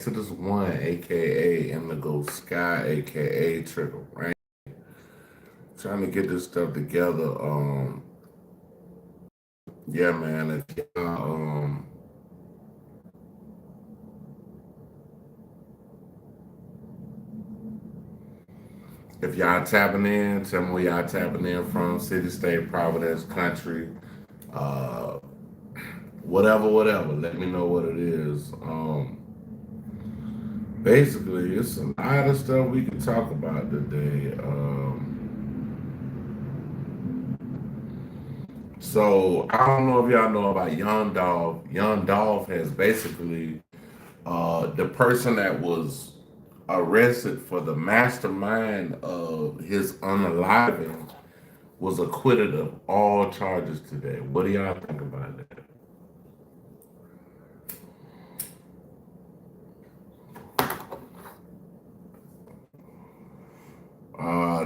To this one, aka Indigo Sky, aka Trickle, right? Trying to get this stuff together. Yeah, man. If y'all tapping in, tell me where y'all tapping in from. City, state, Providence, country, uh, whatever. Let me know what it is. Basically, it's a lot of stuff we can talk about today. So I don't know if y'all know about Young Dolph. Young Dolph has basically the person that was arrested for the mastermind of his unaliving was acquitted of all charges today. What do y'all think about that?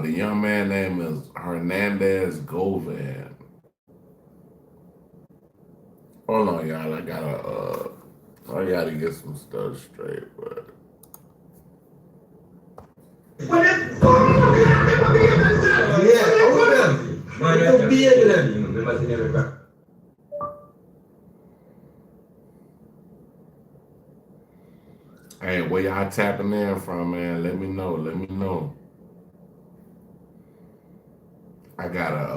The young man name is Hernandez Govan. Hold on, y'all. I gotta get some stuff straight, but hey, where y'all tapping in from, man? Let me know. Let me know. I gotta.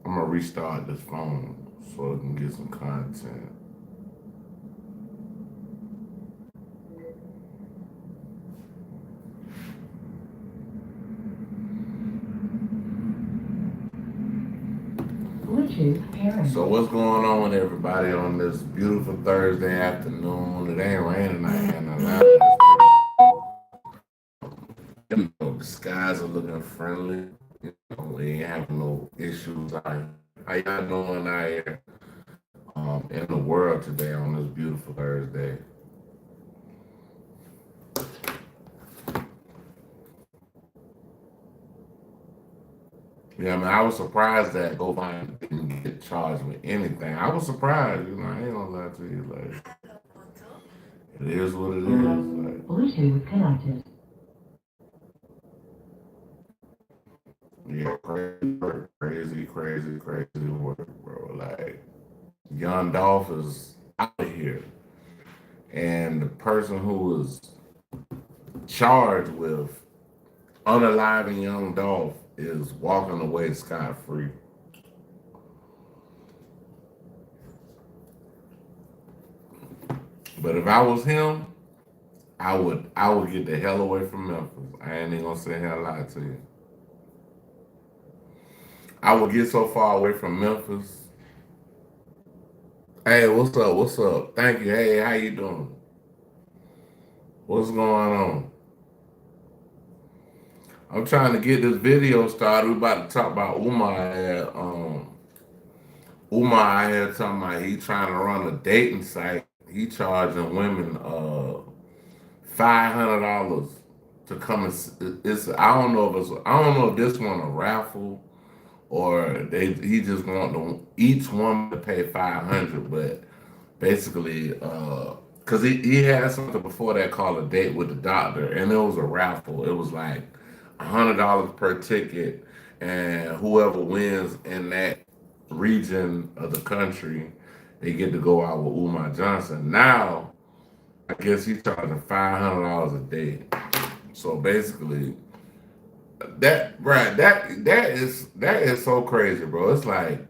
I'm gonna restart this phone so I can get some content. So what's going on with everybody on this beautiful Thursday afternoon? It ain't raining out here in Atlanta. The skies are looking friendly. We ain't having no issues out here. How y'all doing out here in the world today on this beautiful Thursday? Yeah, I mean, I was surprised that GoFund didn't get charged with anything. I was surprised, I ain't gonna lie to you. Like, it is what it is. Like, Bluetooth connected. Yeah, crazy work, bro. Like, Young Dolph is out of here. And the person who was charged with unaliving Young Dolph is walking away scot free. But if I was him, I would get the hell away from Memphis. I ain't even gonna say hell lie to you. I would get so far away from Memphis. Hey, what's up? What's up? Thank you. Hey, how you doing? What's going on? I'm trying to get this video started. We about to talk about Umar had talking about he trying to run a dating site. He charging women $500 to come and it's I don't know if this one a raffle or he just want each woman to pay 500, but basically because he had something before that called a date with the doctor, and it was a raffle. It was like $100 per ticket, and whoever wins in that region of the country, they get to go out with Umar Johnson. Now, I guess he's charging $500 a day. So basically, that is so crazy, bro. It's like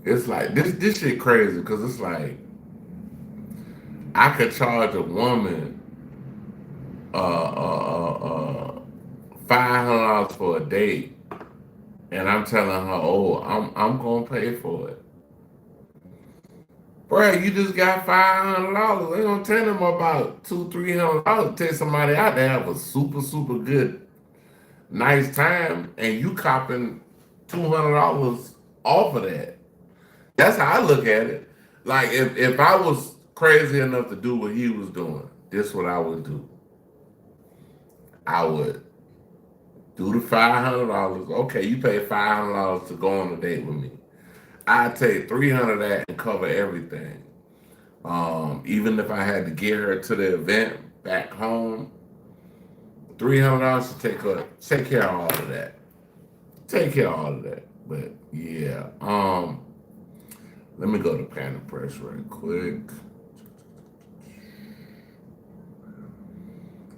this shit crazy because it's like I could charge a woman $500 for a date, and I'm telling her, oh, I'm gonna pay for it. Bro, you just got $500. They gonna tell them about $200-300 to take somebody out to have a super good nice time, and you copping $200 off of that. That's how I look at it. Like if I was crazy enough to do what he was doing, this what I would do. I would do the $500. Okay, you pay $500 to go on a date with me. I take 300 of that and cover everything. Even if I had to get her to the event back home, $300 to take care of all of that. Take care of all of that. But yeah, let me go to Panda Press right quick.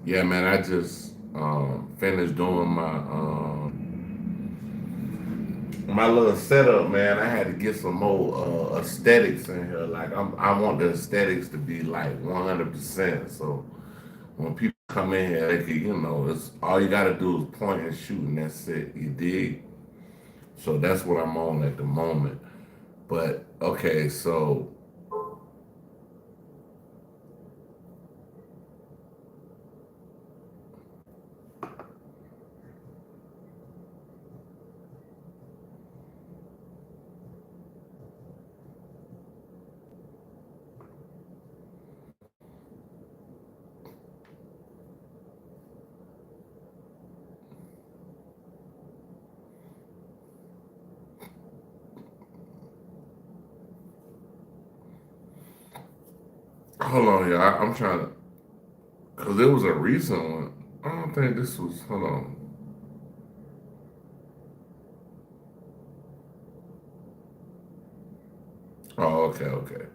Yeah, man, I just finished doing my little setup, man. I had to get some more aesthetics in here. Like I want the aesthetics to be like 100%. So when people come in here, they can, it's all you gotta do is point and shoot, and that's it. You dig? So that's what I'm on at the moment. But okay, so hold on, y'all. I'm trying to, cause it was a recent one. I don't think this was. Hold on. Oh, okay, okay.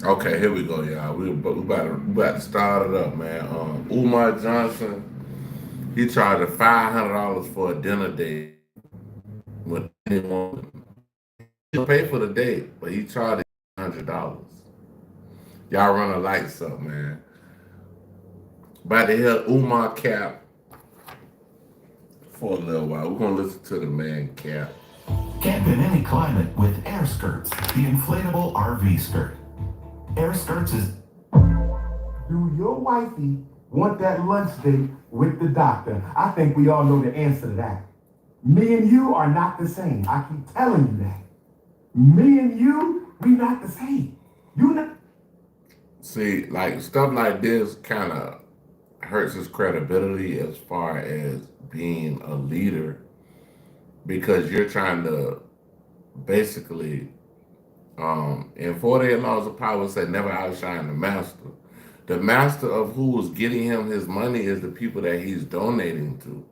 Okay, here we go, y'all. We about to start it up, man. Umar Johnson, he charged $500 for a dinner date with anyone. He'll pay for the date, but he charged $100. Y'all run the lights up, man. About to hear Umar cap for a little while. We're gonna listen to the man cap. Camp in any climate with air skirts, the inflatable RV skirt. Air skirts is. Do your wifey want that lunch date with the doctor? I think we all know the answer to that. Me and you are not the same. I keep telling you that. Me and you, we not the same. You not. See, like stuff like this kind of hurts his credibility as far as being a leader because you're trying to basically in 48 Laws of Power say never outshine the master. The master of who is getting him his money is the people that he's donating to.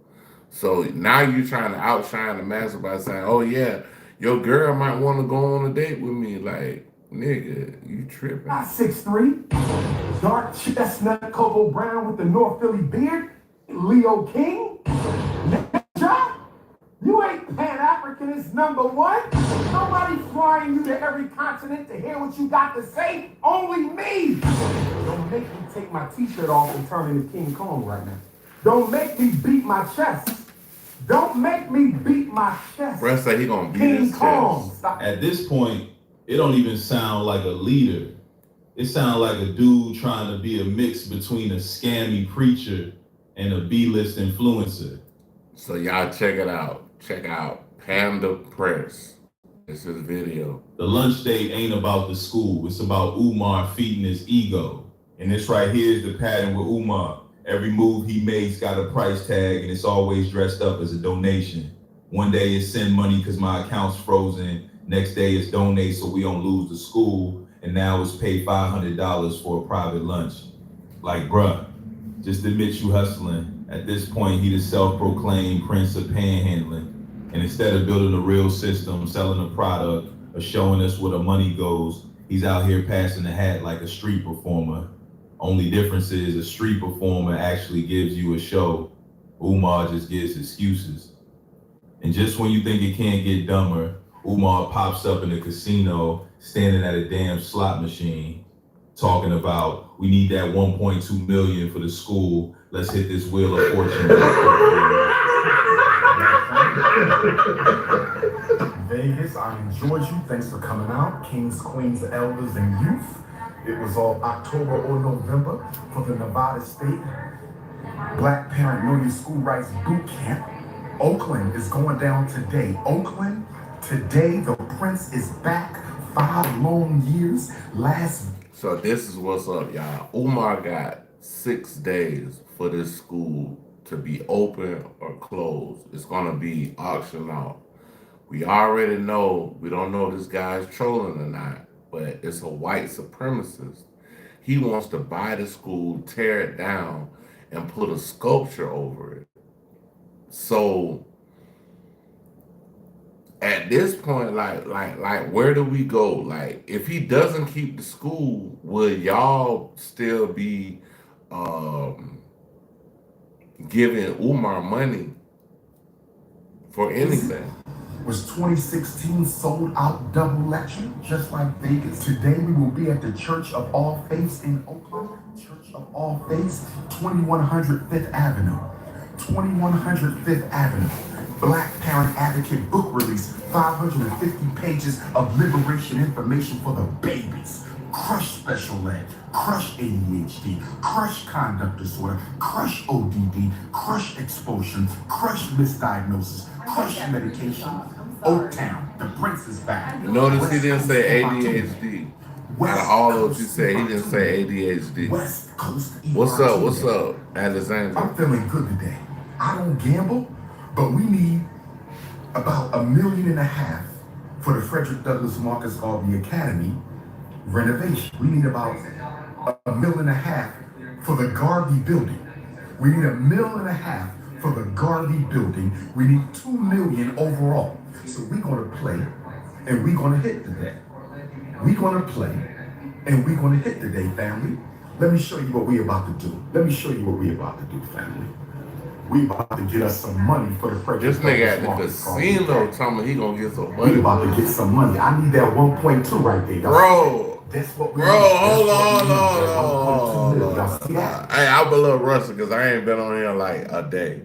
So now you're trying to outshine the master by saying, oh yeah, your girl might want to go on a date with me. Like, nigga, you tripping. Not 6'3", dark chestnut Coco Brown with the North Philly beard, Leo King, Ninja. You ain't Pan-Africanist number one. Nobody flying you to every continent to hear what you got to say. Only me. Don't make me take my t-shirt off and turn into King Kong right now. Don't make me beat my chest. Don't make me beat my chest. Brett said he gonna beat King his Kong. chest. Stop. At this point, it don't even sound like a leader. It sounds like a dude trying to be a mix between a scammy preacher and a B-list influencer. So y'all check it out. Check out Panda Press. It's his video. The lunch date ain't about the school. It's about Umar feeding his ego. And this right here is the pattern with Umar. Every move he makes got a price tag and it's always dressed up as a donation. One day it's send money because my account's frozen. Next day it's donate so we don't lose the school. And now it's pay $500 for a private lunch. Like, bruh, just admit you hustling. At this point, he the self-proclaimed prince of panhandling. And instead of building a real system, selling a product, or showing us where the money goes, he's out here passing the hat like a street performer. Only difference is a street performer actually gives you a show. Umar just gives excuses. And just when you think it can't get dumber, Umar pops up in the casino, standing at a damn slot machine, talking about, we need that 1.2 million for the school. Let's hit this wheel of fortune. Vegas, I enjoyed you. Thanks for coming out. Kings, queens, elders, and youth. It was all October or November for the Nevada State Black Parent Know Your School Rights Boot Camp. Oakland is going down today. Oakland Today, the prince is back. 5 long years. So this is what's up, y'all. Umar got 6 days for this school to be open or closed. It's gonna be auctioned off. We already know, we don't know if this guy's trolling or not, but it's a white supremacist. He wants to buy the school, tear it down, and put a sculpture over it. So at this point, like, where do we go? Like, if he doesn't keep the school, will y'all still be um, giving Umar money for anything? Was 2016 sold out double lecture, just like Vegas. Today we will be at the Church of All Faiths in Oakland. Church of All Faiths, 2100 Fifth Avenue. 2100 Fifth Avenue. Black Parent Advocate book release, 550 pages of liberation information for the babies. Crush special ed, crush ADHD, crush conduct disorder, crush ODD, crush expulsion, crush misdiagnosis, crush medication. Oaktown, the prince is back. Notice he didn't say ADHD. Out of all those you said, he didn't say ADHD. West Coast. What's up? What's up, Alexander? I'm feeling good today. I don't gamble, but we need about $1.5 million for the Frederick Douglass Marcus Garvey Academy renovation. We need about $1.5 million for the Garvey building. We need $1.5 million for the Garvey building. We need $2 million overall. So we're gonna play and we're gonna hit today. We're gonna play and we're gonna hit today, family. Let me show you what we're about to do. Let me show you what we're about to do, family. We about to get us some money for the Frederick. This nigga at the casino talking about he gonna get some money. We about to get some money. I need that 1.2 right there. Bro, that's what we bro, need. hold on. Y'all see that? Hey, I'm a little rusty because I ain't been on here like a day.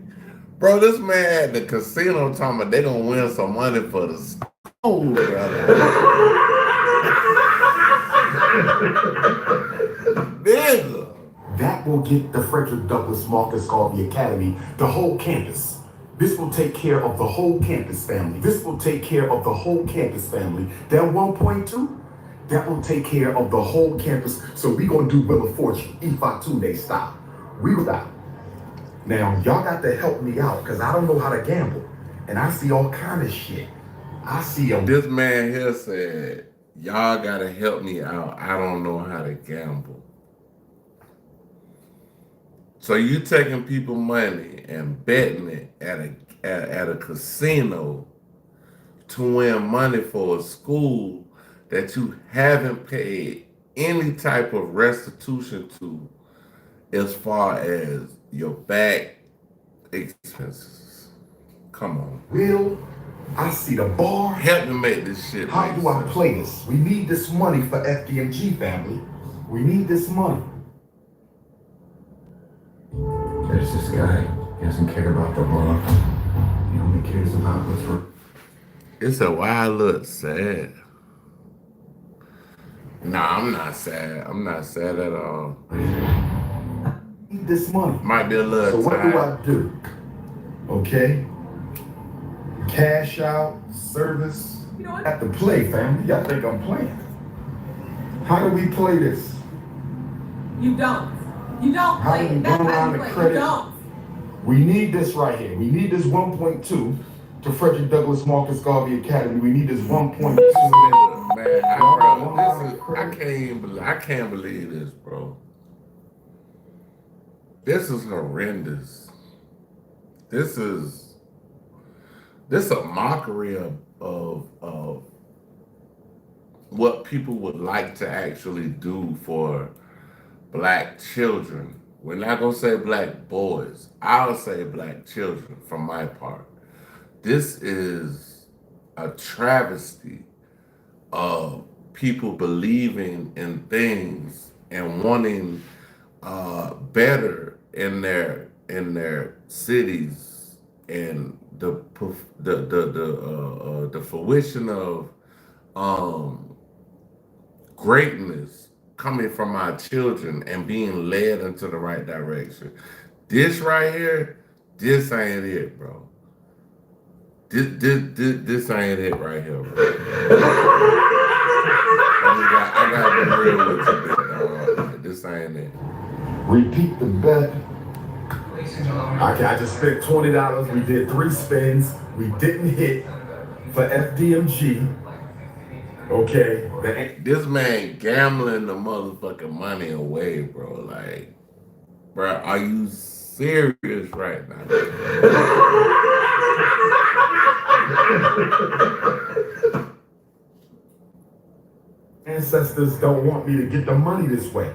Bro, this man at the casino talking about they gonna win some money for the school, nigga. That will get the Frederick Douglass Marcus Garvey Academy, the whole campus. This will take care of the whole campus family. This will take care of the whole campus family. That 1.2, that will take care of the whole campus. So we gonna do Wheel of Fortune, Ifatunde style. We stop. Now, y'all got to help me out because I don't know how to gamble. And I see all kind of shit. I see This man here said, y'all gotta help me out. I don't know how to gamble. So you taking people money and betting it at a casino to win money for a school that you haven't paid any type of restitution to as far as your back expenses. Come on. Will, I see the bar. Help me make this shit. How do I play this? We need this money for FDMG family. We need this money. There's this guy. He doesn't care about the bar. He only cares about what's right. It's a wild look sad. Nah, I'm not sad. I'm not sad at all. Need this money. Might be a little So tired. what do I do? Okay. Cash out, service. You know what? Have to play, family. Y'all think I'm playing? How do we play this? You don't. You don't How play do we it. That's run how around you the play. credit? You don't. We need this right here. We need this 1.2 to Frederick Douglass Marcus Garvey Academy. We need this 1.2. Man, I can't believe this, bro. This is horrendous. This is a mockery of what people would like to actually do for black children. We're not gonna say black boys. I'll say black children from my part. This is a travesty of people believing in things and wanting better in their cities, and the fruition of greatness coming from our children and being led into the right direction. This right here, this ain't it, bro. This ain't it right here, bro. I gotta be real with you, big dog. Like, this ain't it. Repeat the bet. I just spent $20. We did 3 spins. We didn't hit for FDMG. Okay. This man gambling the motherfucking money away, bro. Like, bro, are you serious right now? Ancestors don't want me to get the money this way.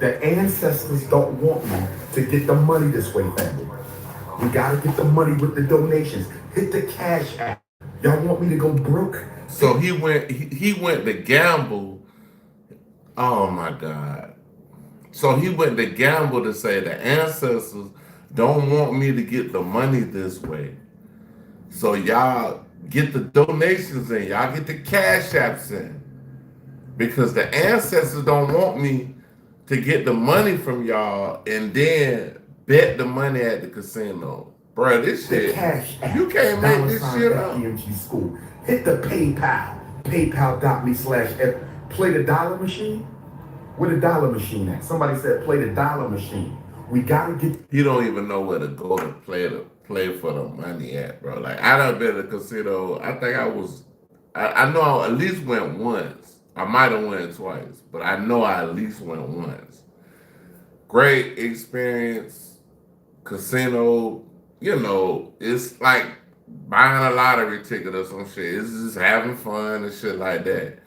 The ancestors don't want me to get the money this way, family. We gotta get the money with the donations. Hit the cash app. Y'all want me to go broke? So he went to gamble. Oh my God. So he went to gamble to say the ancestors don't want me to get the money this way. So y'all get the donations in, y'all get the cash apps in. Because the ancestors don't want me to get the money from y'all and then bet the money at the casino. Bro, this The shit, cash app. you can't make this shit up. FDMG school. Hit the PayPal. PayPal.me/F. Play the dollar machine. Where the dollar machine at? Somebody said play the dollar machine. We gotta get. He don't even know where to go to play for the money at, bro. Like I done been to the casino. I think I know I at least went once. I might have went twice, but I know I at least went once. Great experience, casino. You know, it's like buying a lottery ticket or some shit. It's just having fun and shit like that.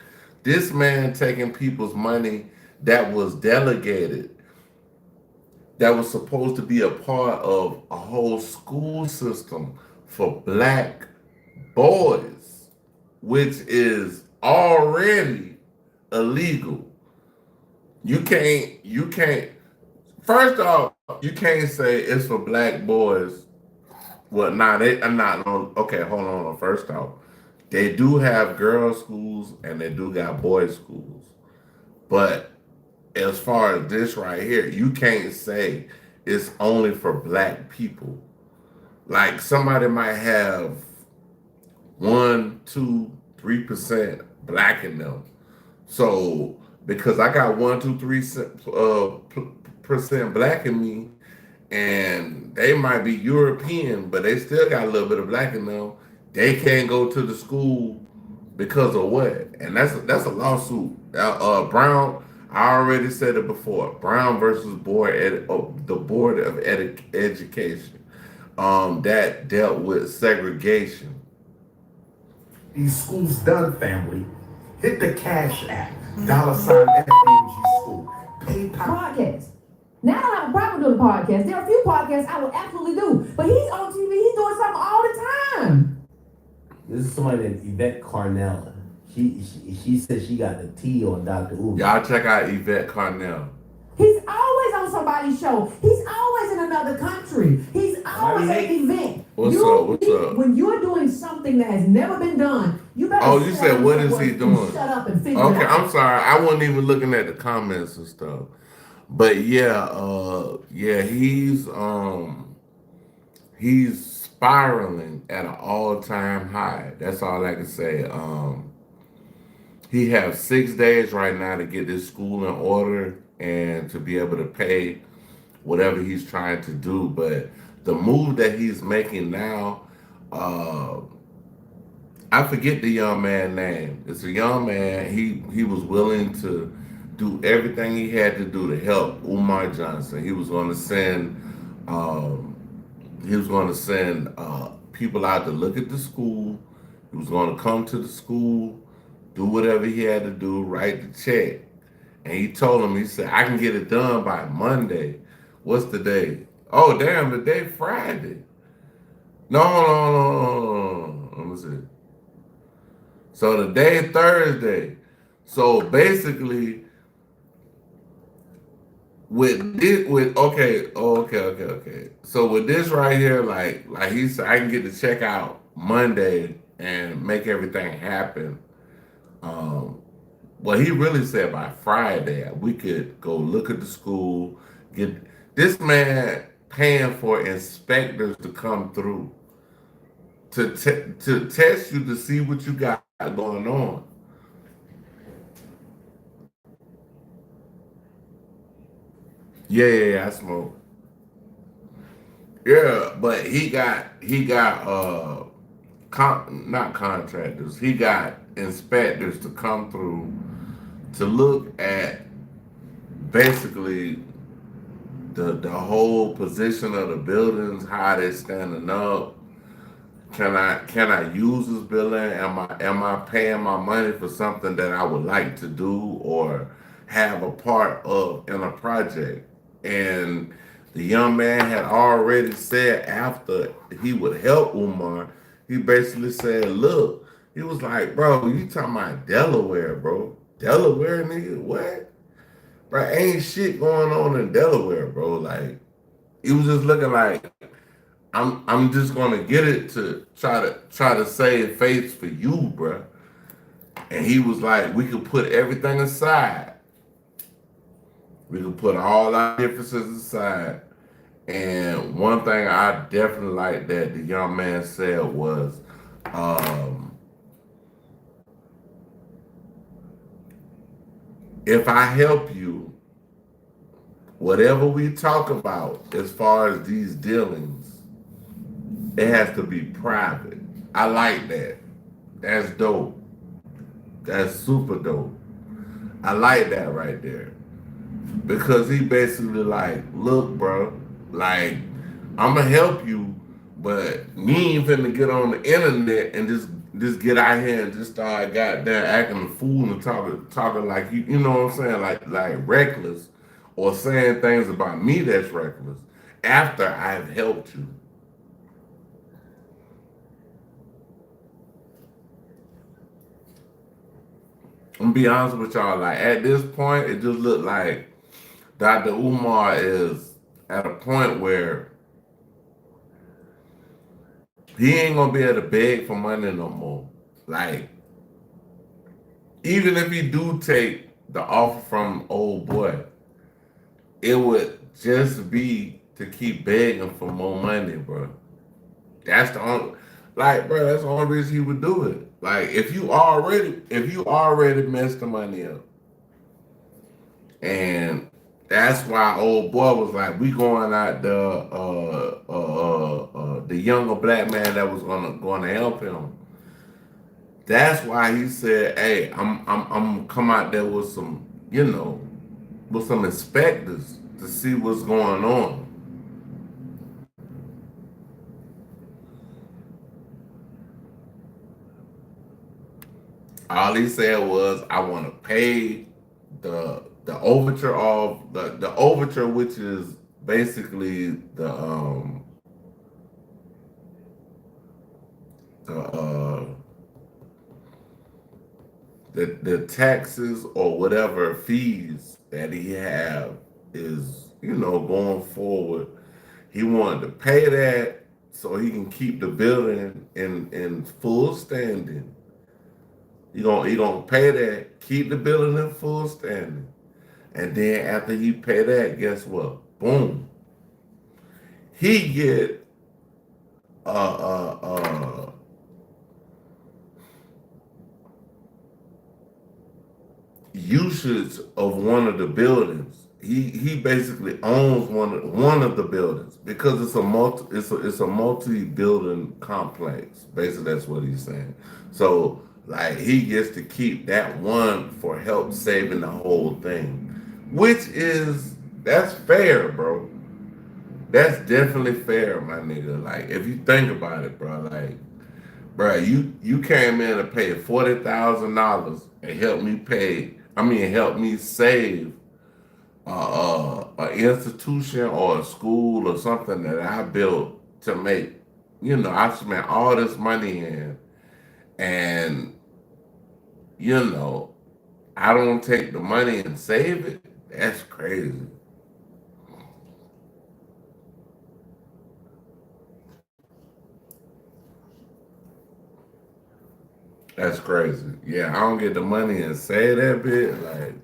This man taking people's money that was delegated, that was supposed to be a part of a whole school system for black boys, which is already illegal. You can't, first off, you can't say it's for black boys. Well, nah, they are not on. Okay, hold on. First off, they do have girls' schools and they do got boys' schools. But as far as this right here, you can't say it's only for black people. Like somebody might have 1, 2, 3% black in them. So because I got 1, 2, 3% black in me, and they might be European, but they still got a little bit of black in them. They can't go to the school because of what? And that's a lawsuit. Brown, I already said it before. Brown versus the Board of Education. That dealt with segregation. These schools done, family. Hit the cash app. $FDMG school. PayPal. Podcast. Now I don't have a problem doing a podcast. There are a few podcasts I would absolutely do, but he's on TV. He's doing something all the time. This is somebody named Yvette Carnell. She said she got the T on Dr. Umar. Y'all check out Yvette Carnell. He's always on somebody's show. He's always in another country. He's always at an event. What's up? When you're doing something that has never been done, you better. Oh, you said what is he doing? Shut up and figure Okay, it out. I'm sorry. I wasn't even looking at the comments and stuff. But yeah, he's spiraling at an all-time high. That's all I can say. He has 6 days right now to get this school in order and to be able to pay whatever he's trying to do. But the move that he's making now, I forget the young man's name. It's a young man. He was willing to do everything he had to do to help Umar Johnson. He was going to send people out to look at the school. He was going to come to the school, do whatever he had to do, write the check. And he told him, he said, I can get it done by Monday. What's the day? Oh, damn, the day Friday. No. Let me see. So the day Thursday. So basically, okay. So with this right here, like he said, I can get the check out Monday and make everything happen. Well, he really said by Friday we could go look at the school, get this man paying for inspectors to come through to test you to see what you got going on. Yeah, I smoke. Yeah, but he got not contractors. He got inspectors to come through to look at basically the whole position of the buildings, how they're standing up. Can I use this building? Am I paying my money for something that I would like to do or have a part of in a project? And the young man had already said after he would help Umar, he basically said, look, he was like, bro, you talking about Delaware, bro. Delaware, nigga, what? Bro, ain't shit going on in Delaware, bro. Like, he was just looking like, I'm just gonna get it to try to save face for you, bro. And he was like, we could put everything aside. We could put all our differences aside. And one thing I definitely like that the young man said was, if I help you, whatever we talk about as far as these dealings, it has to be private. I like that. That's dope. That's super dope. I like that right there. Because he basically like, look, bro, like, I'ma help you, but me ain't finna get on the internet and just get out here and just start goddamn acting a fool and talking like you know what I'm saying, like reckless, or saying things about me that's reckless after I've helped you. I'm gonna be honest with y'all, like at this point, it just looked like Dr. Umar is at a point where he ain't gonna be able to beg for money no more. Like, even if he do take the offer from old boy, it would just be to keep begging for more money, bro. That's the only, like, bro, that's the only reason he would do it. Like, if you already messed the money up, and that's why old boy was like, we going out the younger black man that was gonna help him. That's why he said, hey, I'm come out there with some, with some inspectors to see what's going on. All he said was, I want to pay the overture of the overture, which is basically the the taxes or whatever fees that he have is, going forward. He wanted to pay that so he can keep the building in full standing. He gonna pay that, keep the building in full standing. And then after he pay that, guess what? Boom. He get usage of one of the buildings. He basically owns one of the buildings because it's a multi building complex. Basically, that's what he's saying. So like he gets to keep that one for help saving the whole thing, which that's fair, bro. That's definitely fair, my nigga. Like if you think about it, bro, like bro, you came in and paid $40,000 and helped me save an institution or a school or something that I built to make. I spent all this money in, and I don't take the money and save it. That's crazy. That's crazy. Yeah, I don't get the money and say that bit. Like,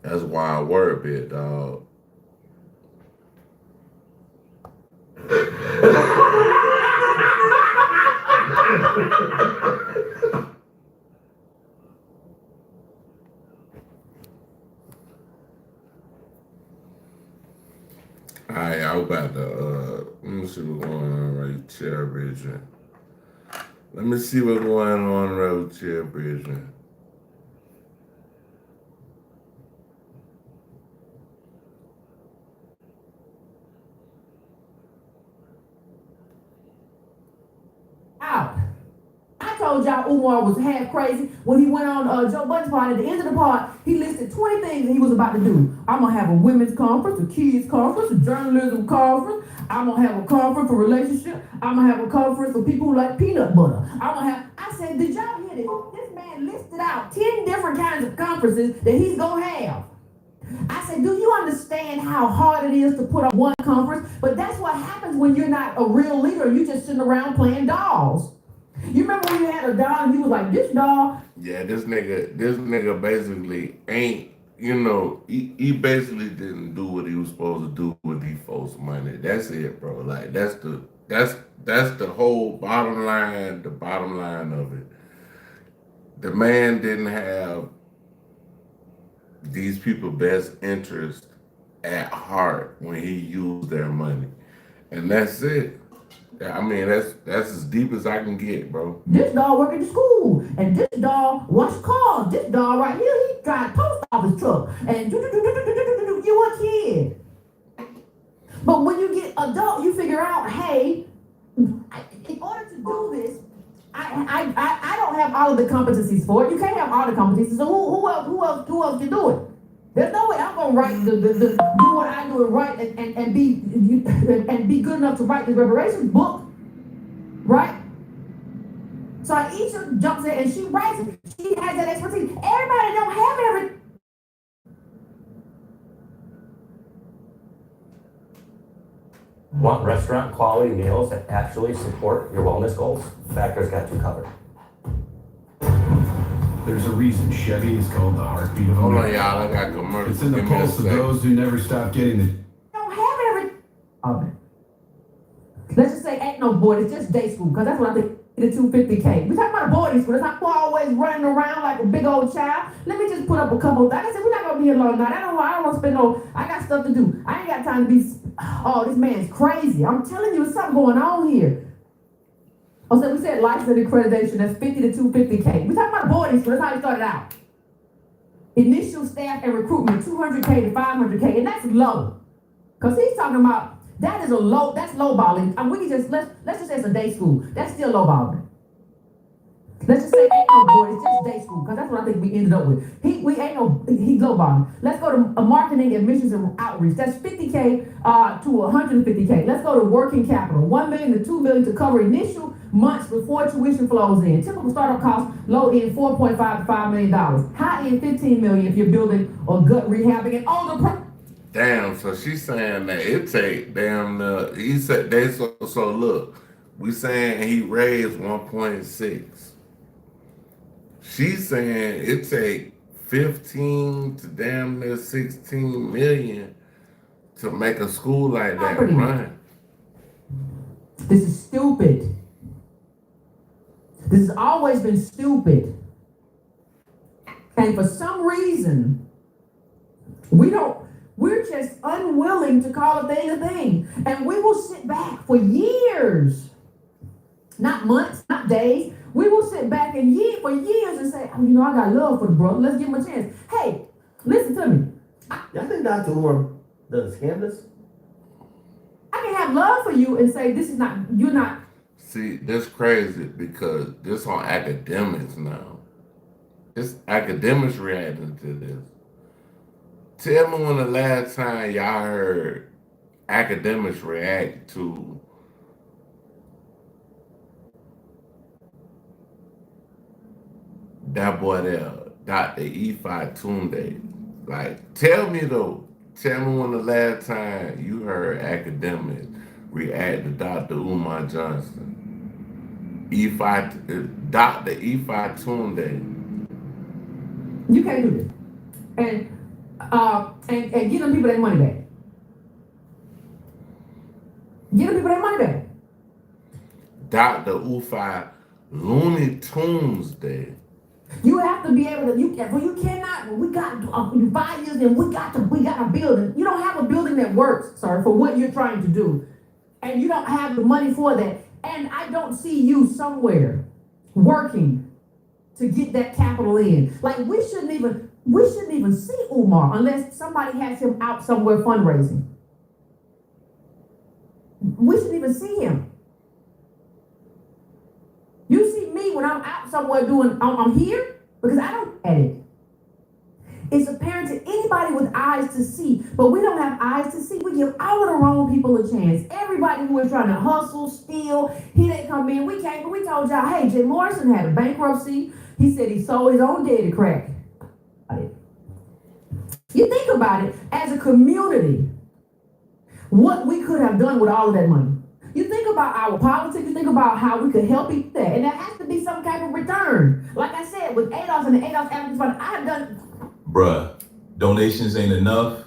that's wild word bit, dog. All right, I was about to let me see what's going on right here, Bridget. Let me see what's going on right here, Bridget. Out. I told y'all Umar was half crazy when he went on Joe Budden's part. At the end of the part, he listed 20 things that he was about to do. I'm gonna have a women's conference, a kids conference, a journalism conference. I'm gonna have a conference for relationship. I'm gonna have a conference for people who like peanut butter. I'm gonna have. I said, did y'all hear this? This man listed out 10 different kinds of conferences that he's gonna have. I said, do you understand how hard it is to put on one conference? But that's what happens when you're not a real leader. You just sitting around playing dolls. You remember when you had a doll and you was like, this doll? Yeah, this nigga basically ain't, he basically didn't do what he was supposed to do with these folks' money. That's it, bro. Like that's the whole bottom line, the bottom line of it. The man didn't have these people's best interest at heart when he used their money. And that's it. I mean, that's as deep as I can get, bro. This dog work at the school, and this dog wash cars. This dog right here, he drive post office truck, and you a kid. But when you get adult, you figure out, hey, in order to do this, I don't have all of the competencies for it. You can't have all the competencies. So who else can do it? There's no way I'm gonna write do what I do and write and be good enough to write the reparations book, right? So Aisha jumps in and she writes it. She has that expertise. Everybody don't have every. Want restaurant quality meals that actually support your wellness goals? Factor's got you covered. There's a reason Chevy is called the heartbeat of Hold on, America. y'all. I got commercials. It's in the Give me a pulse of sec. those who never stop getting the Don't have every. Okay. Let's just say ain't no board. It's just day school because that's what I think. The 250K. We talking about a boarding school. It's not always running around like a big old child. Let me just put up a couple. Like I said, we're not gonna be here long night. I don't want to spend no. I got stuff to do. I ain't got time to be. Oh, this man's crazy. I'm telling you, there's something going on here. Oh, so we said license and accreditation. That's 50 to 250K. We talking about a boarding school. That's how it started out. Initial staff and recruitment 200K to 500K, and that's low. Cause he's talking about. That is that's low balling. And we can just let's just say it's a day school. That's still low balling. Let's just say ain't no board, it's just day school, because that's what I think we ended up with. He's low balling. Let's go to marketing, admissions, and outreach. That's 50K to 150K. Let's go to working capital, 1 million to 2 million to cover initial months before tuition flows in. Typical startup cost, low end $4.5 to $5 million. High end $15 million if you're building or gut rehabbing and older. Damn, so she's saying that it take he said so look, we saying he raised 1.6. She's saying it take 15 to damn near 16 million to make a school like that run. This is stupid. This has always been stupid. And for some reason, we're just unwilling to call a thing. And we will sit back for years, not months, not days. We will sit back for years and say, oh, I got love for the brother. Let's give him a chance. Hey, listen to me. Y'all think Dr. Umar does scam this? I can have love for you and say, you're not. See, that's crazy because this on academics now. It's academics reacting to this. Tell me when the last time y'all heard academics react to that boy there, Dr. Ifa Tunde. Like, tell me when the last time you heard academics react to Dr. Umar Johnson. Dr. Ifa Tunde. You can't do this. And give them people their money back. Give them people their money back. Dr. Ufi Looney Tunes Day. You have to be able to, you cannot, we got 5 years and we got a building. You don't have a building that works, sir, for what you're trying to do. And you don't have the money for that. And I don't see you somewhere working to get that capital in. Like we shouldn't even see Umar unless somebody has him out somewhere fundraising. We shouldn't even see him. You see me when I'm out somewhere I'm here because I don't edit. It's apparent to anybody with eyes to see, but we don't have eyes to see. We give all of the wrong people a chance. Everybody who is trying to hustle, steal, they come in. We told y'all, hey, Jim Morrison had a bankruptcy. He said he sold his own daddy crack. You think about it, as a community, what we could have done with all of that money. You think about our politics, you think about how we could help each other, and there has to be some kind of return. Like I said, with ADOS and the ADOS Advocacy Fund, I have done. Bruh, donations ain't enough.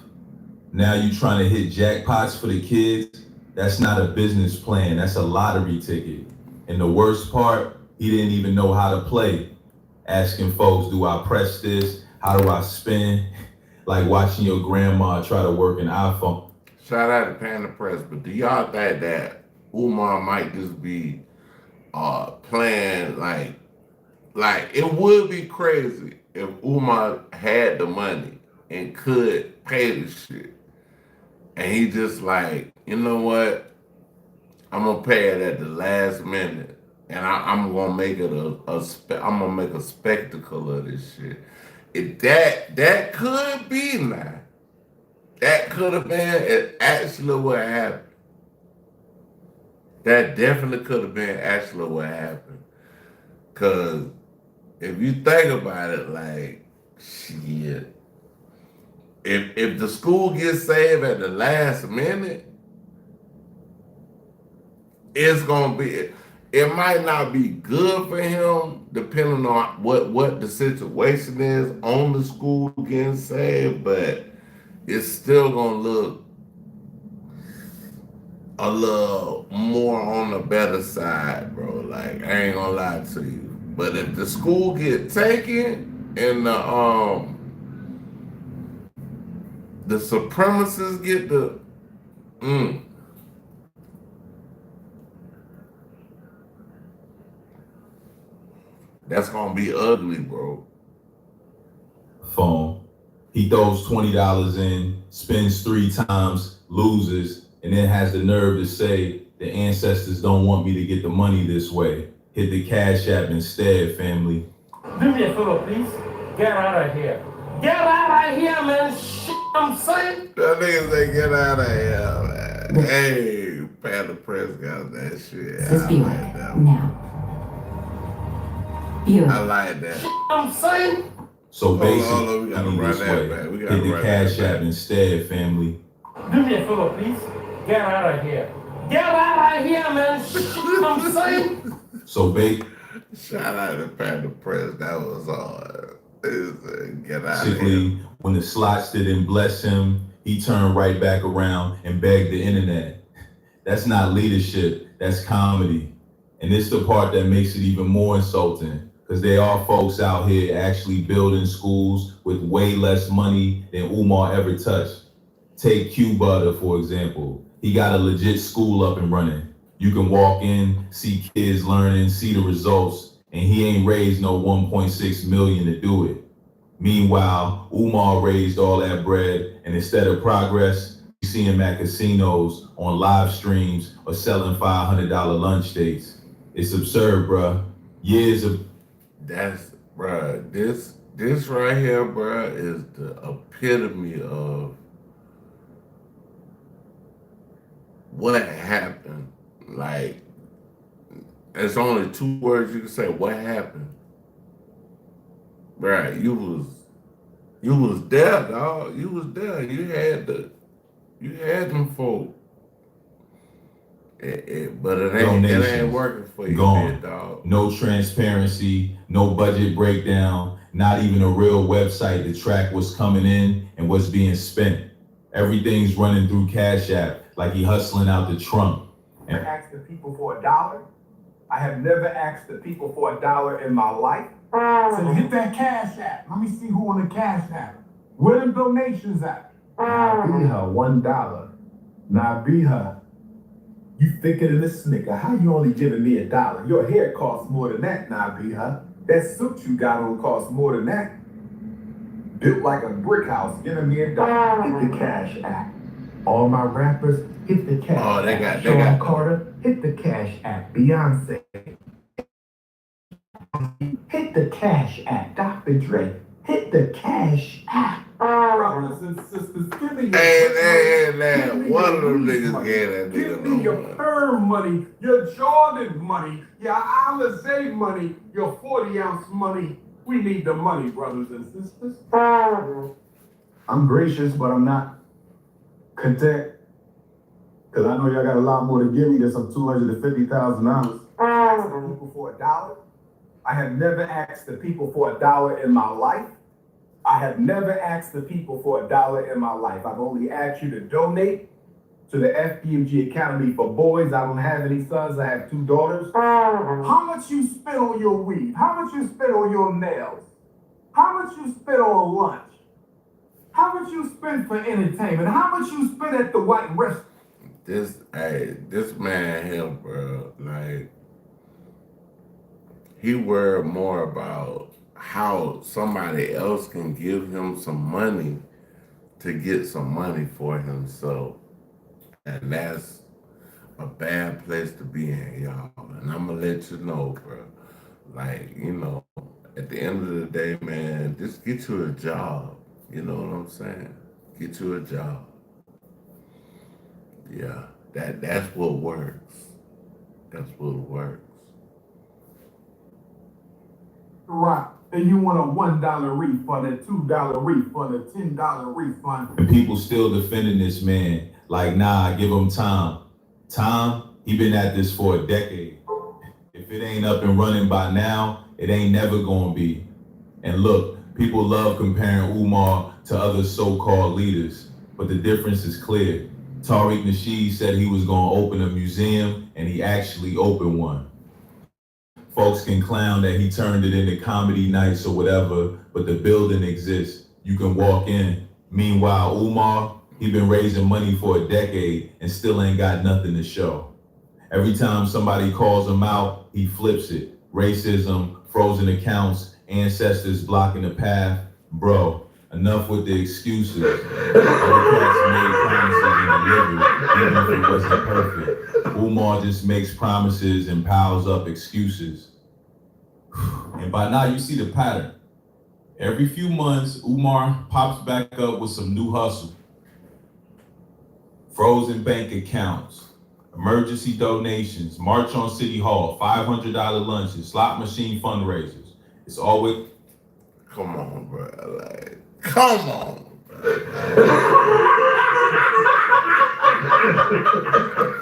Now you trying to hit jackpots for the kids. That's not a business plan, that's a lottery ticket. And the worst part, he didn't even know how to play. Asking folks, do I press this? How do I spin? Like watching your grandma try to work an iPhone. Shout out to Panda Press, but do y'all think that Umar might just be playing like it would be crazy if Umar had the money and could pay the shit, and he just like, you know what, I'm gonna pay it at the last minute, and I'm gonna make it I'm gonna make a spectacle of this shit. That could be now. That could have been actually what happened. That definitely could have been actually what happened. Cause if you think about it, like, shit, if the school gets saved at the last minute, it's gonna be, it might not be good for him depending on what the situation is on the school getting saved, but it's still gonna look a little more on the better side, bro. Like, I ain't gonna lie to you. But if the school get taken and the supremacists get that's gonna be ugly, bro. Phone. He throws $20 in, spends 3 times, loses, and then has the nerve to say, the ancestors don't want me to get the money this way. Hit the Cash App instead, family. Do me a favor, please. Get out of here. Get out of here, man. Shit, I'm saying. That nigga say get out of here, man. Hey, Panda Press got that shit. Just be like that now. I like that. I'm saying. So basically, hold on, we gotta run that back. We gotta hit the run Cash that App instead, family. Do me a favor, please. Get out of here. Get out of here, man. Shit, I'm saying. So shout out to Panda Press. That was all. Get out of basically, here. when the slots didn't bless him, he turned right back around and begged the internet. That's not leadership, that's comedy. And it's the part that makes it even more insulting, because there are folks out here actually building schools with way less money than Umar ever touched. Take Q Butter, for example. He got a legit school up and running. You can walk in, see kids learning, see the results, and he ain't raised no 1.6 million to do it. Meanwhile, Umar raised all that bread, and instead of progress, you see him at casinos, on live streams, or selling $500 lunch dates. It's absurd, bruh. Years of... That's, bruh, this right here, bruh, is the epitome of what happened. Like, there's only 2 words you can say. What happened? Bruh, you was there, dog. You was there. You had them folk. But it ain't working for you, gone. dog. No transparency, no budget breakdown, not even a real website to track what's coming in and what's being spent. Everything's running through Cash App like he hustling out the trunk. Asked the people for $1. I have never asked the people for $1 in my life. So hit that cash app. Let me see who on the cash app. Where them donations at? Nabiha, $1. Nabiha, you thicker than this nigga. How you only giving me $1? Your hair costs more than that, Nabiha. That suit you got on costs more than that. Built like a brick house, giving me $1. Hit the cash app. All my rappers, hit the cash app. they got Sean Carter, hit the cash app. Beyonce, hit the cash app. Dr. Dre, hit the cash app. Brothers and sisters, give me your Hey, one of them niggas gave that give nigga me your no money. perm money, your Jordan money, your Alizé money, your 40-ounce money. We need the money, brothers and sisters. I'm gracious, but I'm not content. Because I know y'all got a lot more to give me than some $250,000. People for $1? I have never asked the people for $1 in my life. I have never asked the people for $1 in my life. I've only asked you to donate to the FPMG Academy for Boys. I don't have any sons. I have 2 daughters. How much you spend on your weave? How much you spend on your nails? How much you spend on lunch? How much you spend for entertainment? How much you spend at the white restaurant? This man here, bro, like, he worried more about how somebody else can give him some money to get some money for himself. And that's a bad place to be in, y'all. And I'm gonna let you know, bro. Like, at the end of the day, man, just get you a job. You know what I'm saying? Get you a job. Yeah, that's what works. That's what works. Right. And you want a $1 refund, a $2 refund, a $10 refund. And people still defending this man. Like, nah, give him time. Time, he been at this for a decade. If it ain't up and running by now, it ain't never gonna be. And look, people love comparing Umar to other so-called leaders, but the difference is clear. Tariq Nasheed said he was gonna open a museum, and he actually opened one. Folks can clown that he turned it into comedy nights or whatever, but the building exists. You can walk in. Meanwhile, Umar, he been raising money for a decade and still ain't got nothing to show. Every time somebody calls him out, he flips it. Racism, frozen accounts, ancestors blocking the path. Bro, enough with the excuses. Other cats made promises and delivered, even if it wasn't perfect. Umar just makes promises and piles up excuses. And by now you see the pattern. Every few months, Umar pops back up with some new hustle. Frozen bank accounts, emergency donations, march on City Hall, $500 lunches, slot machine fundraisers. It's always... Come on, bro. Like, come on, bro.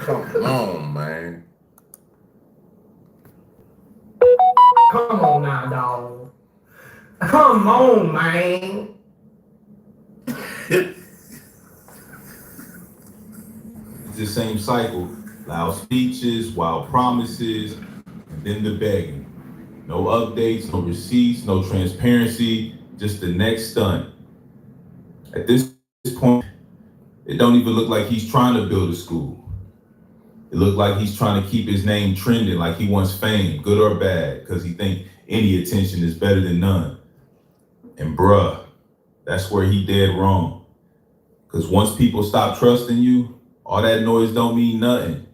Come on, man. Come on now, dog. Come on, man. It's the same cycle. Loud speeches, wild promises, and then the begging. No updates, no receipts, no transparency, just the next stunt. At this point, it don't even look like he's trying to build a school. It looked like he's trying to keep his name trending, like he wants fame, good or bad, because he think any attention is better than none. And bruh, that's where he dead wrong. Because once people stop trusting you, all that noise don't mean nothing.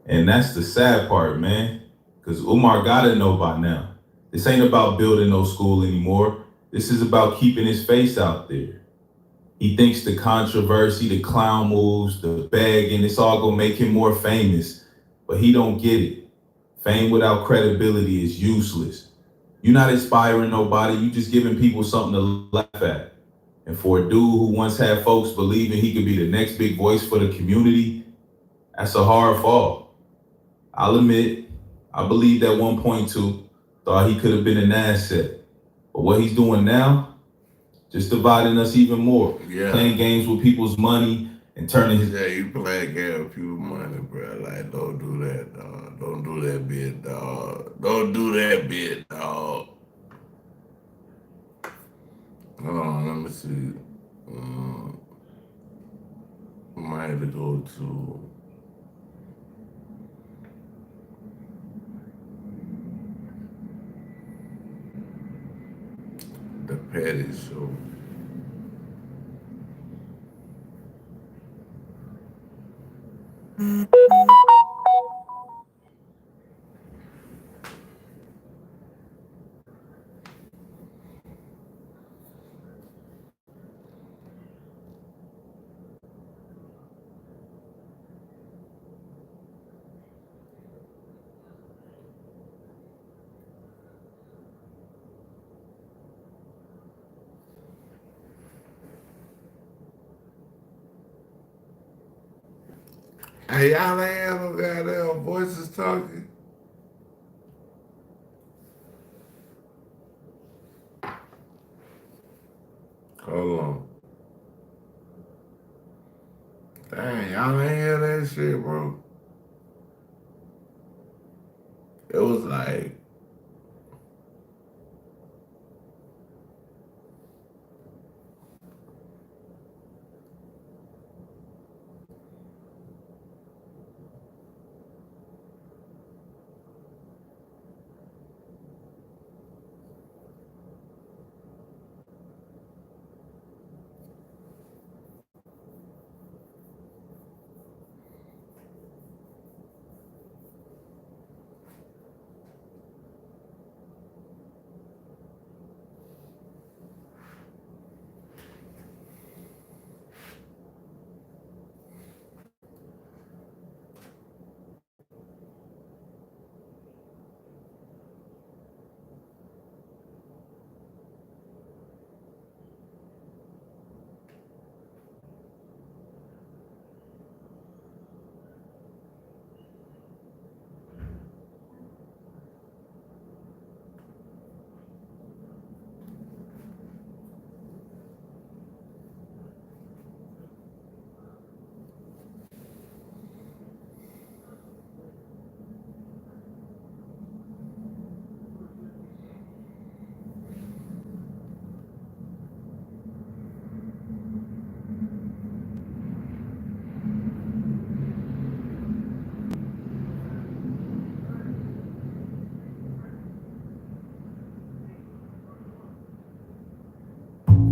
And that's the sad part, man. Because Umar gotta know by now. This ain't about building no school anymore. This is about keeping his face out there. He thinks the controversy, the clown moves, the begging, it's all gonna make him more famous. But he don't get it. Fame without credibility is useless. You're not inspiring nobody, you just giving people something to laugh at. And for a dude who once had folks believing he could be the next big voice for the community, that's a hard fall. I'll admit, I believed at one point too, thought he could have been an asset. But what he's doing now, just dividing us even more. Yeah. Playing games with people's money and and turning his. Yeah, you playing game with people money, bro. Like, don't do that, dog. Don't do that bit, dog. Don't do that bit, dog. Hold on, let me see. I might have to go to the Petty Show. Hey, y'all ain't have no goddamn voices talking. Hold on. Dang, y'all ain't hear that shit, bro. It was like,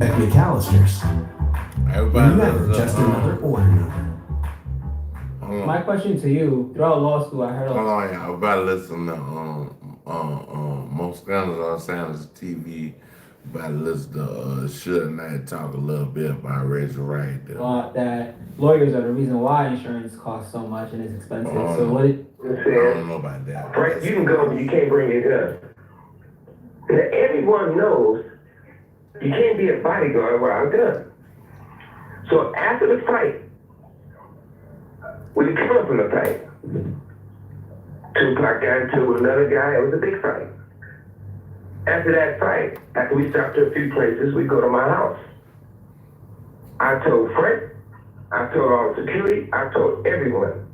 At McAllister's, everybody never listen just to, another order number. hold My on. question to you, throughout law school, I heard Hold on, y'all. Everybody listen to, most scandals are Sanders TV. About to listen to, Should Night talk a little bit about Reggie Wright. that lawyers are the reason why insurance costs so much and is expensive. So what? I don't know about that. Frank, you can go, but you can't bring your gun. Now, everyone knows you can't be a bodyguard without a gun. So after the fight, we come up from the fight. Tupac got into it with another guy. It was a big fight. After that fight, after we stopped at a few places, we go to my house. I told Frank, I told all the security, I told everyone.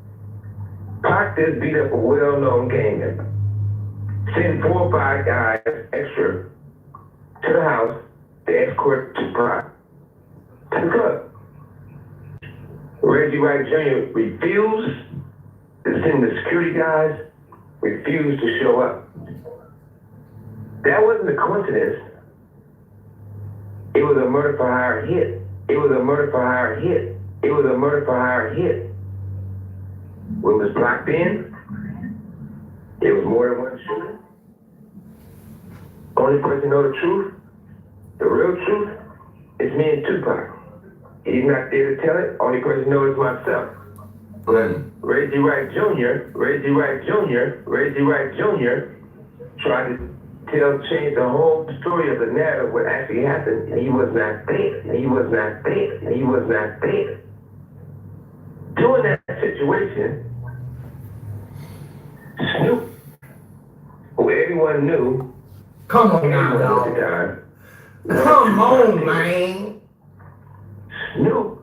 Pac just beat up a well-known gang member. Send 4 or 5 guys extra to the house to escort Tupac to the club. Reggie Wright Jr. refused to send the security guys, refused to show up. That wasn't a coincidence. It was a murder for hire hit. It was a murder for hire hit. It was a murder for hire hit. When it was blocked in, it was more than one shooter. Only person know the truth, the real truth, is me and Tupac. He's not there to tell it. Only person knows is myself. But Reggie Wright Jr. tried to change the whole story of the narrative, what actually happened, and he was not there. During that situation, Snoop, who everyone knew, Come on now, everyone at the dog. time, Come on, man. Snoop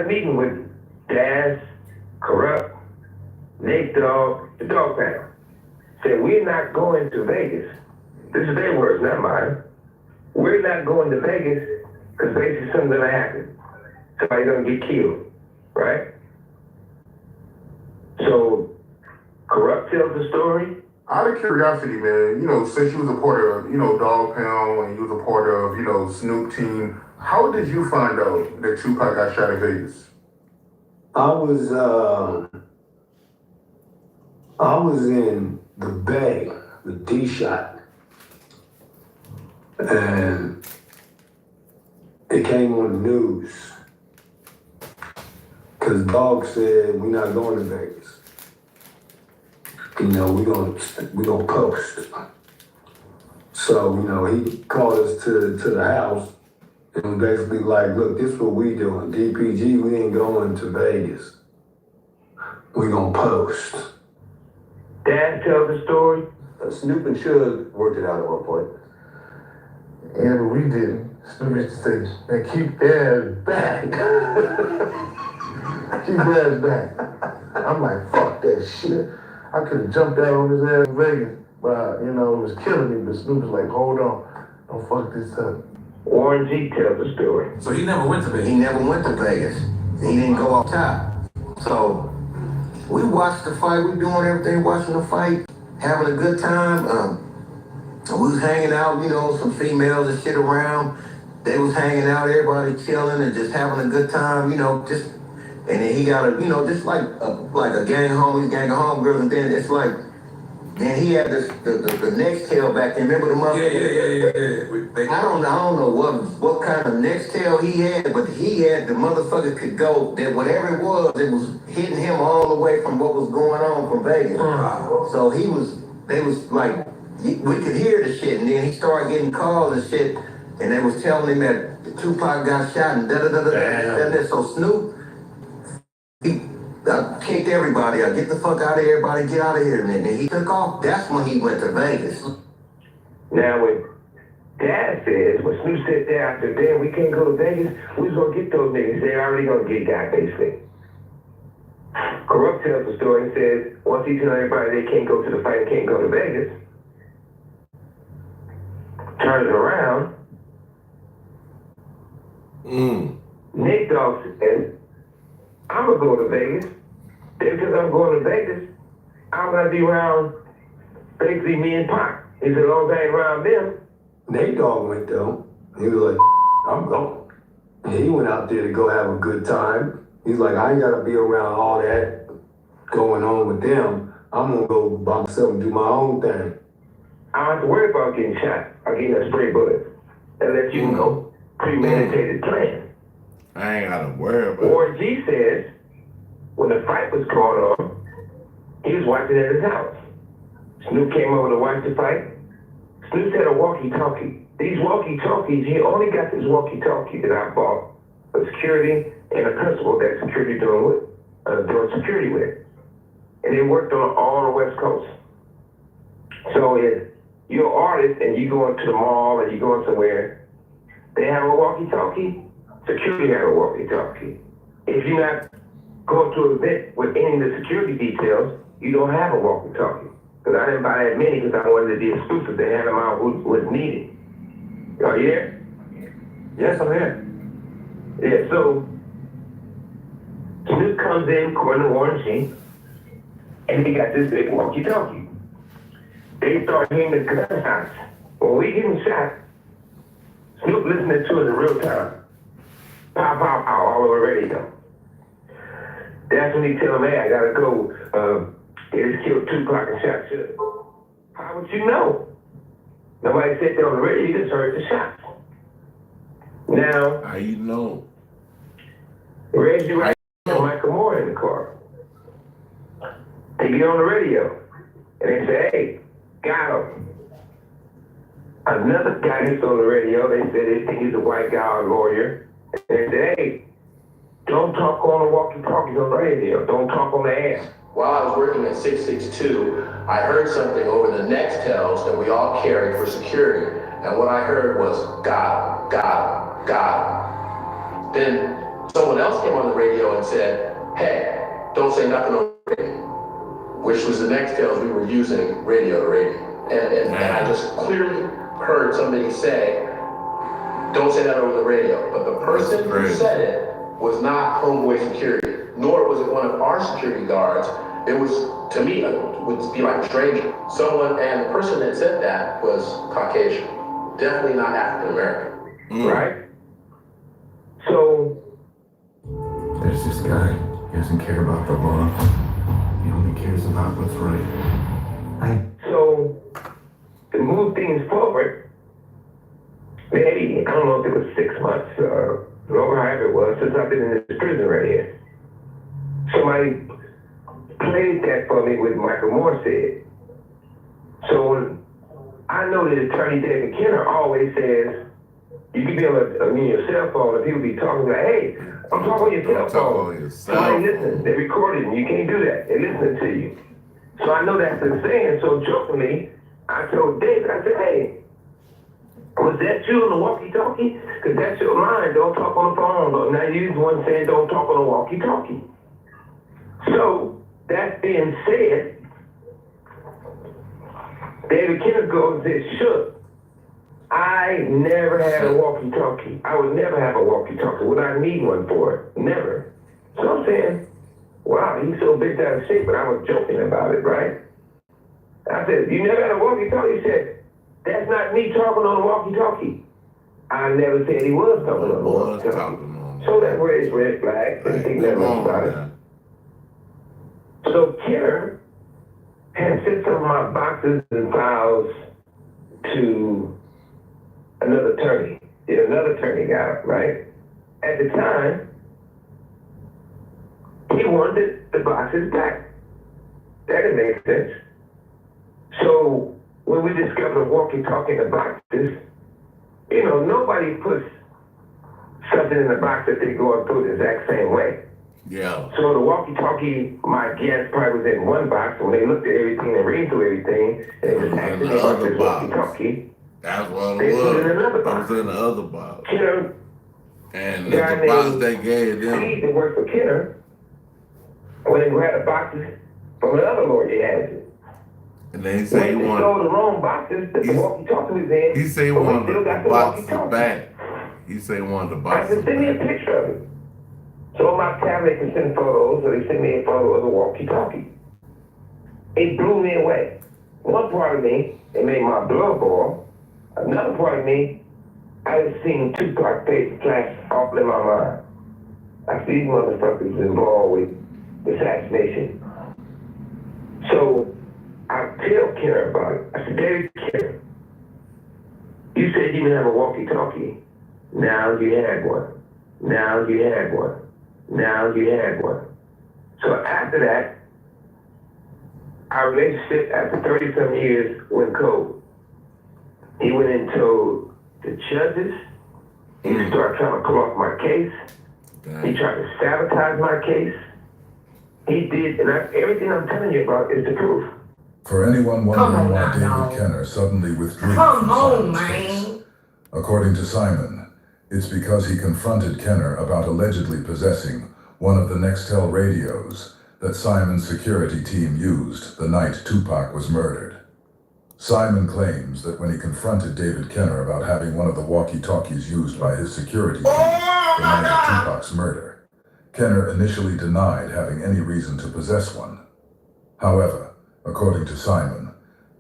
a meeting with Daz, Corrupt, Nate Dogg, the Dog Pound. Said, we're not going to Vegas. This is their words, not mine. We're not going to Vegas because basically something's gonna happen. Somebody's gonna get killed, right? So, Corrupt tells the story. Out of curiosity, man, since you was a part of, Dog Pound and you was a part of, Snoop Team, how did you find out that Tupac got shot in Vegas? I was in the Bay, the D-Shot, and it came on the news because Dog said we're not going to Vegas. We gonna post. So he called us to the house and basically like, look, this is what we doing. DPG, we ain't going to Vegas. We gonna post. Dad tells the story. Snoop and Suge worked it out at one point. And we didn't. Snoop used to say, man, keep Daz back. Keep Daz back. I'm like, fuck that shit. I could have jumped out on his ass in Vegas, but, it was killing me. But Snoop was like, hold on, don't fuck this up. Warren G tells the story. So he never went to Vegas? He never went to Vegas. He didn't go off top. So we watched the fight, we doing everything, watching the fight, having a good time. We was hanging out, some females and shit around. They was hanging out, everybody chilling and just having a good time, and then he got just like a gang of homies, gang of homegirls, and then it's like, then he had the next tail back then. Remember the motherfucker? Yeah. I don't know what kind of next tail he had, but he had the motherfucker could go that whatever it was hitting him all the way from what was going on from Vegas. So they was like, we could hear the shit, and then he started getting calls and shit, and they was telling him that Tupac got shot and da-da-da-da. So Snoop, he kicked everybody out. Get the fuck out of here, everybody. Get out of here. And then he took off. That's when he went to Vegas. Now, when Dad says, when Snoop said that after, damn, we can't go to Vegas, we was going to get those niggas. They already going to get got, basically. Corrupt tells the story and says, once he tells everybody they can't go to the fight and can't go to Vegas, turns around, Nate Dogg says, I'm going to go to Vegas. Because I'm going to Vegas, I'm going to be around basically me and Pac. He said, as long as I ain't around them. Nate Dogg went though. He was like, I'm going. And he went out there to go have a good time. He's like, I ain't got to be around all that going on with them. I'm going to go by myself and do my own thing. I don't have to worry about getting shot or getting a stray bullet. That lets you know, premeditated plan. I ain't gotta worry about it. Warren G says, when the fight was going on, he was watching at his house. Snoop came over to watch the fight. Snoop had a walkie-talkie. These walkie-talkies, he only got this walkie-talkie that I bought for security and a principal that security doing security with. And it worked on all the West Coast. So if you're an artist and you go into the mall and you going somewhere, they have a walkie-talkie, security have a walkie-talkie. If you're not going to an event with any of the security details, you don't have a walkie-talkie. Because I didn't buy that many because I wanted to be exclusive. They had them out who was needed. Are you there? Yes, I'm here. Yeah, so Snoop comes in, according to Warren G, and he got this big walkie-talkie. They start hearing the gunshots. When we getting shot, Snoop listening to it in real time. Pow, pow, pow, all over the radio. That's when he tell him, hey, I gotta go. They just killed Tupac and shot Suge. How would you know? Nobody said that on the radio, you just heard the shots. Now, how you know? Reggie Wright and Michael Moore in the car. They get on the radio and they say, hey, got him. Another guy gets on the radio, they said they think he's a white guy or lawyer. And they said, hey, don't talk on the walkie-talkies on the radio. Don't talk on the air. While I was working at 662, I heard something over the Nextels that we all carried for security. And what I heard was, got him, got him, got him. Then Someone else came on the radio and said, hey, don't say nothing on the radio, which was the next tales we were using radio to radio. And I just clearly heard somebody say, don't say that over the radio. But the person who said it was not homeboy security, nor was it one of our security guards. It was, to me, it would be like a stranger. Someone, and the person that said that was Caucasian. Definitely not African American. Right? So, There's this guy. He doesn't care about the law. He only cares about what's right. So, to move things forward, maybe, I don't know if it was 6 months or however it was, since I've been in this prison right here. Somebody played that for me with Michael Moore said. So, I know that Attorney David Kenner always says, you can be on your cell phone and people be talking like, hey, I'm talking on your cell phone. Somebody listening, they recorded and you can't do that. They're listening to you. So I know that's the saying. So jokingly, I told David, I said, hey, was that you on the walkie-talkie? Because that's your line. Don't talk on the phone. Now you're the one saying don't talk on the walkie-talkie. So that being said, David Kenner goes and says, sure. I never had a walkie-talkie. I would never have a walkie-talkie. Would I need one for it? Never. So I'm saying, wow, he's so big out of shape, but I was joking about it, right? I said, you never had a walkie-talkie? He said, that's not me talking on a walkie-talkie. I never said he was talking on a walkie-talkie. So that raised red flags. Didn't think that much about it. So Kenner had sent some of my boxes and files to another attorney. Another attorney got it, right? At the time, he wanted the boxes back. That didn't make sense. So when we discovered a walkie-talkie in the boxes, nobody puts something in the box that they go and put the exact same way. Yeah. So the walkie-talkie, my guess, probably was in one box. When they looked at everything and read through everything, and it was accidentally about this walkie-talkie. That's what they it was. Put it in another box. It was in the other box. Kenner, and the box they gave them. He that worked for Kenner, when they had the boxes from another lawyer, he had it. And then he said he wanted. Stole the wrong boxes that the walkie-talkie was in. He said he wanted the boxes back. He said he wanted the boxes. I said, send me a picture of it. So on my tablet, they can send photos, so they sent me a photo of the walkie-talkie. It blew me away. One part of me, it made my blood boil. Another part of me, I just seen Tupac face flash off in my mind. I see these motherfuckers involved with assassination. So I tell Kenner about it. I said, David Kenner, you said you didn't have a walkie-talkie. Now you had one. Now you had one. Now you had one. So after that, our relationship after 30-some years went cold. He went and told the judges. He started trying to come off my case. He tried to sabotage my case. He did, and everything I'm telling you about is the proof. For anyone wondering why David Kenner suddenly withdrew from Simon's case, according to Simon, it's because he confronted Kenner about allegedly possessing one of the Nextel radios that Simon's security team used the night Tupac was murdered. Simon claims that when he confronted David Kenner about having one of the walkie-talkies used by his security team the night of Tupac's murder, Kenner initially denied having any reason to possess one. However, according to Simon,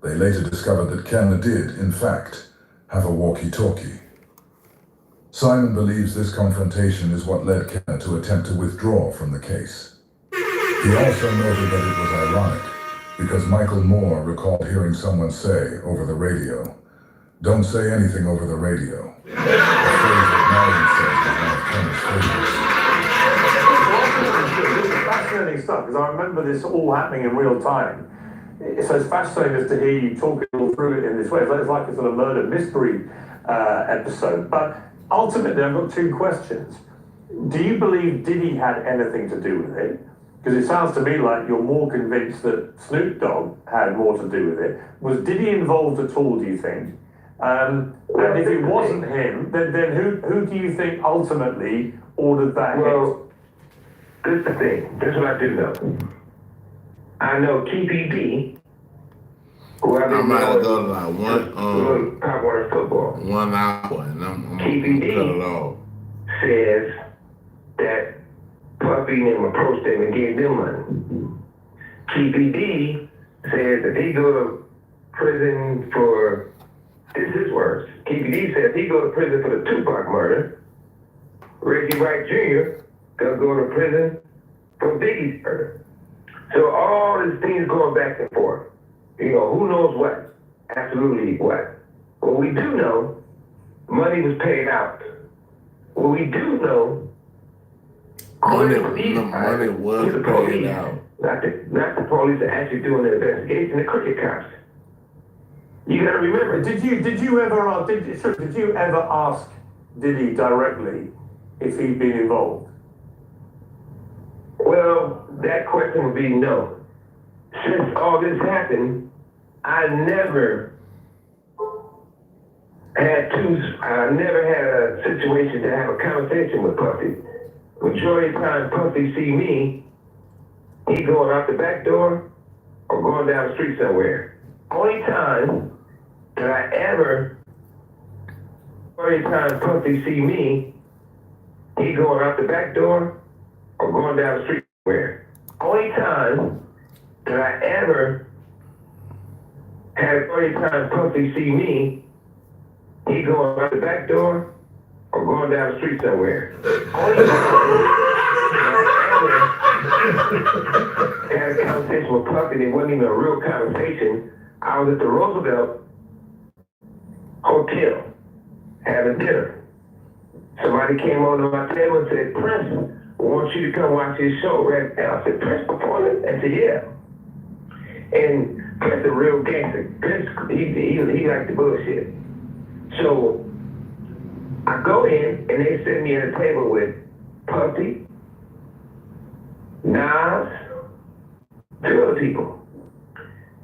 they later discovered that Kenner did, in fact, have a walkie-talkie. Simon believes this confrontation is what led Kenner to attempt to withdraw from the case. He also noted that it was ironic because Michael Moore recalled hearing someone say over the radio, "Don't say anything over the radio," a phrase that Marion said was one of Kenner's favorites. This is fascinating stuff because I remember this all happening in real time. So it's fascinating to hear you talking all through it in this way. It's like a sort of murder mystery episode. But ultimately, I've got two questions. Do you believe Diddy had anything to do with it? Because it sounds to me like you're more convinced that Snoop Dogg had more to do with it. Was Diddy involved at all, do you think? And if it wasn't him, then who do you think ultimately ordered that hit? Well, this is the thing. This is what I do know. I know TPP, who I've been I might knowing go to like Pop Warner football. 1 hour, and I'm gonna cut it TPP off. says that Puffy and them approached them and gave them money. TPD says that he go to prison for, this is his words. TPD says he go to prison for the Tupac murder. Reggie Wright Jr. gonna go to prison for Biggie's murder. So all these things going back and forth. You know, who knows what? Absolutely what? What we do know, money was paid out. What we do know, money was paid out. Not the police are actually doing the investigation, the cricket cops. You gotta remember. Did you ever ask Diddy directly if he'd been involved? Well, that question would be no. Since all this happened, I never had a situation to have a conversation with Puffy. Majority of the time Puffy see me, he going out the back door or going down the street somewhere. Only time that I ever, majority of the time Puffy see me, he going out the back door or going down the street somewhere. Only time that I ever had a time Puffy see me, he going out the back door or going down the street somewhere. Only time that I ever had a conversation with Puffy, it wasn't even a real conversation. I was at the Roosevelt Hotel having dinner. Somebody came over to my table and said, Prince, I want you to come watch his show right now. I said, Prince performing? I said, yeah. And Prince a real gangster. Prince, he liked the bullshit. So I go in and they sit me at a table with Puffy, Nas, 2 other people.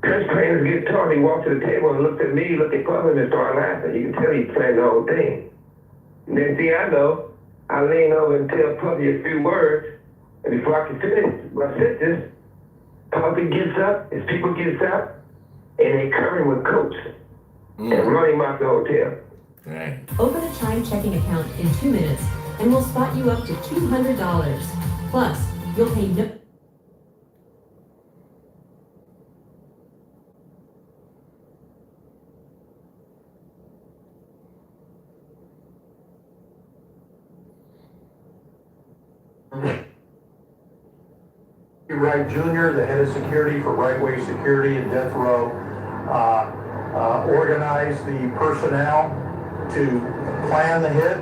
Prince playing his guitar, he walked to the table and looked at me, looked at Puffy and started laughing. You can tell he's playing the whole thing. And then see, I know, I lean over and tell Puffy a few words, and before I can finish my sentence, Puffy gets up, his people gets up, and they cover him with coats and run him out the hotel. Dang. Open a Chime checking account in 2 minutes, and we'll spot you up to $200. Plus, you'll pay no... Wright Jr., the head of security for Right Way Security and Death Row, organized the personnel to plan the hit,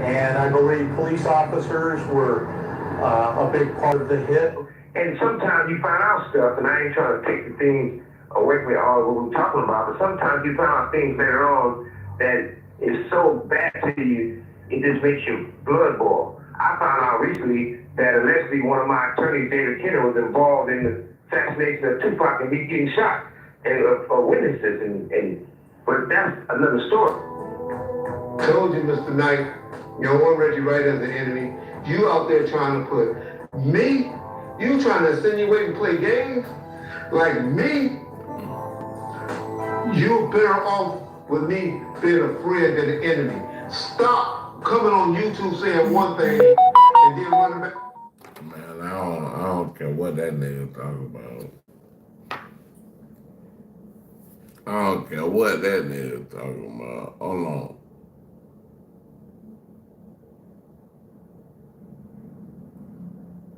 and I believe police officers were a big part of the hit. And sometimes you find out stuff, and I ain't trying to take the things away from all what we're talking about, but sometimes you find out things later on that is so bad to you, it just makes your blood boil. I found out recently that allegedly one of my attorneys, David Kenner, was involved in the assassination of Tupac and he's getting shot and for witnesses, but that's another story. Told you, Mr. Knight, you don't want Reggie Wright as the enemy. You out there trying to put me, you trying to insinuate and play games like me. You're better off with me being a friend than an enemy. Stop coming on YouTube saying one thing and then running back. Man, I don't care what that nigga talking about. I don't care what that nigga talking about. Hold on.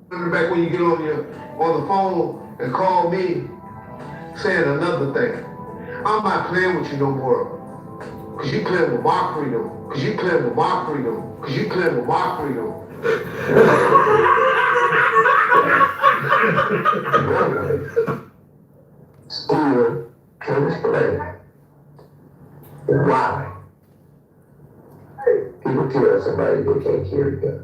Running back when you get on the phone and call me saying another thing. I'm not playing with you no more. Cause you playing with my freedom. Cause you playing with my freedom. Cause you playing with my freedom. Still can explain why people kill somebody they can't carry guns.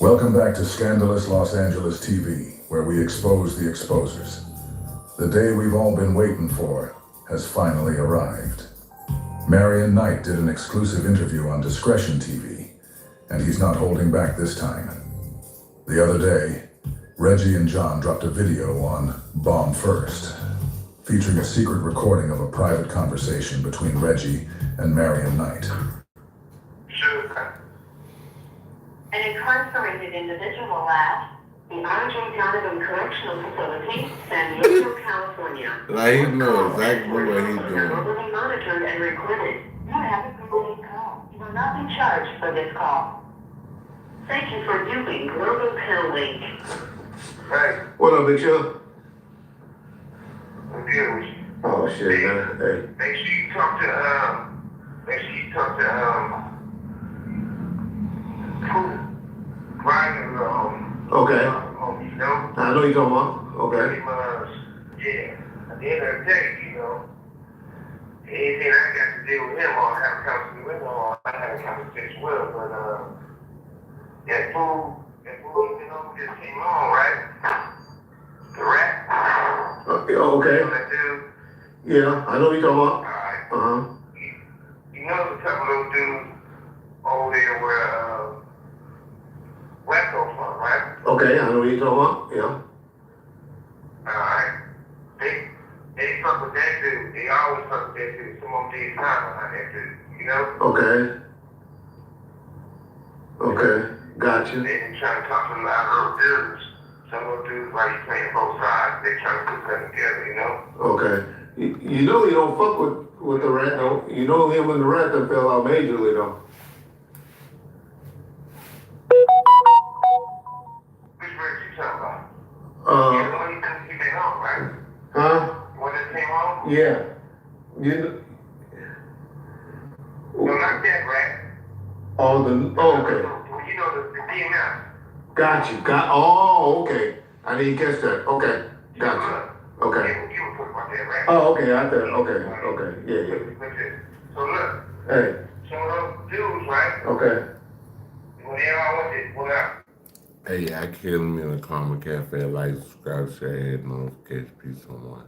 Welcome back to Scandalous Los Angeles TV, where we expose the exposers. The day we've all been waiting for has finally arrived. Marion Knight did an exclusive interview on Discretion TV, and he's not holding back this time. The other day, Reggie and John dropped a video on Bomb First, featuring a secret recording of a private conversation between Reggie and Marion Knight. An incarcerated individual at the R.J. Donovan Correctional Facility, San Diego, California. Like, he knows exactly what he's doing. Will be monitored and recorded. You have a complete call. You will not be charged for this call. Thank you for using Global Pell Link. Hey, what up, Big Show? I'm good with you. Oh shit, man. Hey. Make sure you talk to Ryan, Okay. you know? I know you're talking about. Okay. Pretty much, yeah. At the end of the day, you know, anything I got to deal with him, I'll have a conversation with him, or I have a conversation with him, but, that fool even over this came on, right? The rat. Okay. That dude. Yeah, I know you're talking about. Alright. Uh-huh. You know the couple of those dudes over there where, West Coast from, right? Okay, I know what you're talking about. Yeah. Alright. They fuck with that dude. They always fuck with that dude. Some of them did time behind that dude, you know? Okay. Okay. Gotcha. They been trying to talk to a lot of dudes. Some of those dudes, like you playing both sides, they trying to put that together, you know? Okay. You know you don't fuck with the rat, though. You know him and the rat that fell out majorly, though. Which rat you talking about? Uh. The one he came home, right? Huh? The one that came home? Yeah. You No, not that rat. Oh, okay. Well, you know the DMS. Got you. Oh, okay. I didn't catch that. Okay. Gotcha. Okay. You were talking about that rat. Oh, okay. I thought. Okay. Yeah. So look. Hey. Some of those dudes, right? Okay. When they all went to, what up? Hey, I killed me in the Karma Cafe. Like, subscribe, share, hit notification. Peace on one.